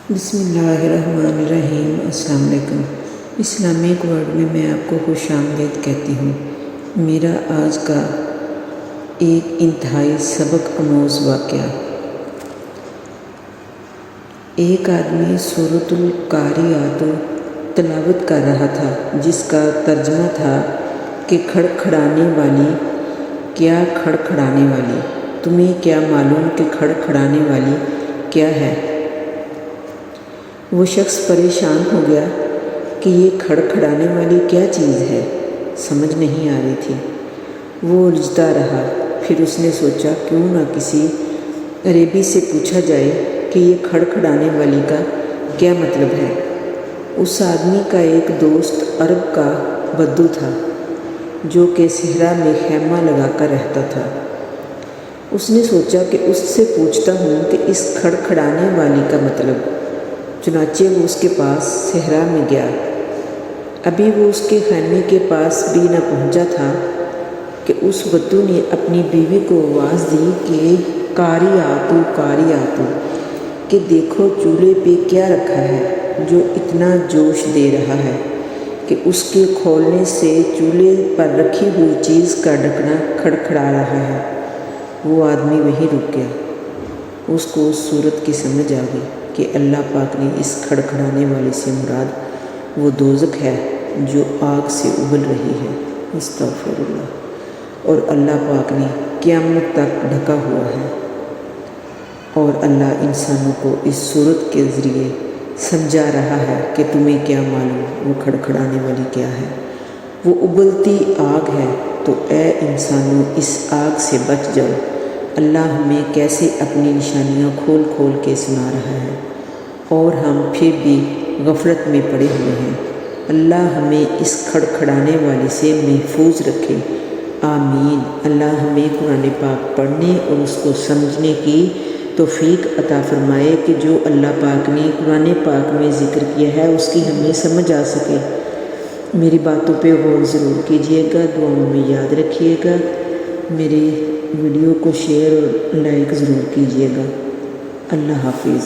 बिस्मिल्लाहिर्रहमानिर्रहीम। अस्सलाम वालेकुम। इस्लामिक वर्ल्ड में मैं आपको खुश आमदीद कहती हूँ। मेरा आज का एक इंतहाई सबक आमोज़ वाक़या। एक आदमी सूरतुल कारियात तिलावत कर रहा था, जिसका तर्जमा था कि खड़खड़ाने वाली, क्या खड़खड़ाने वाली, तुम्हें क्या मालूम कि खड़खड़ाने वाली क्या है। वो शख्स परेशान हो गया कि ये खड़खड़ाने वाली क्या चीज़ है, समझ नहीं आ रही थी। वो उलझता रहा। फिर उसने सोचा क्यों ना किसी अरबी से पूछा जाए कि ये खड़खड़ाने वाली का क्या मतलब है। उस आदमी का एक दोस्त अरब का बद्दू था, जो कि सहरा में खैमा लगा कर रहता था। उसने सोचा कि उससे पूछता हूँ कि इस खड़खड़ाने वाली का मतलब। चुनाचे वो उसके पास सहरा में गया। अभी वो उसके खैमे के पास भी न पहुँचा था कि उस बद्दू ने अपनी बीवी को आवाज़ दी कि कारी आतू कि देखो चूल्हे पे क्या रखा है जो इतना जोश दे रहा है कि उसके खोलने से चूल्हे पर रखी हुई चीज़ का ढकना खड़खड़ा रहा है। वो आदमी वहीं रुक गया। उसको उस सूरत की समझ आ गई कि अल्लाह पाक ने इस खड़खड़ाने वाले से मुराद वो दोज़ख है जो आग से उबल रही है। अस्तग़फिरुल्लाह। और अल्लाह पाक ने क़यामत तक ढका हुआ है। और अल्लाह इंसानों को इस सूरत के ज़रिए समझा रहा है कि तुम्हें क्या मालूम वो खड़खड़ाने वाली क्या है। वो उबलती आग है, तो ए इंसानों इस आग से बच जाओ। अल्लाह हमें कैसे अपनी निशानियाँ खोल खोल के सुना रहा है, और हम फिर भी गफलत में पड़े हुए हैं। अल्लाह हमें इस खड़खड़ाने वाले से महफूज रखे, आमीन। अल्लाह हमें कुरान पाक पढ़ने और उसको समझने की तौफीक अता फरमाए कि जो अल्लाह पाक ने कुरान पाक में ज़िक्र किया है उसकी हमें समझ आ सके। मेरी बातों पे गौर ज़रूर कीजिएगा, दुआओं में याद रखिएगा। मेरे वीडियो को शेयर और लाइक ज़रूर कीजिएगा। अल्लाह हाफिज़।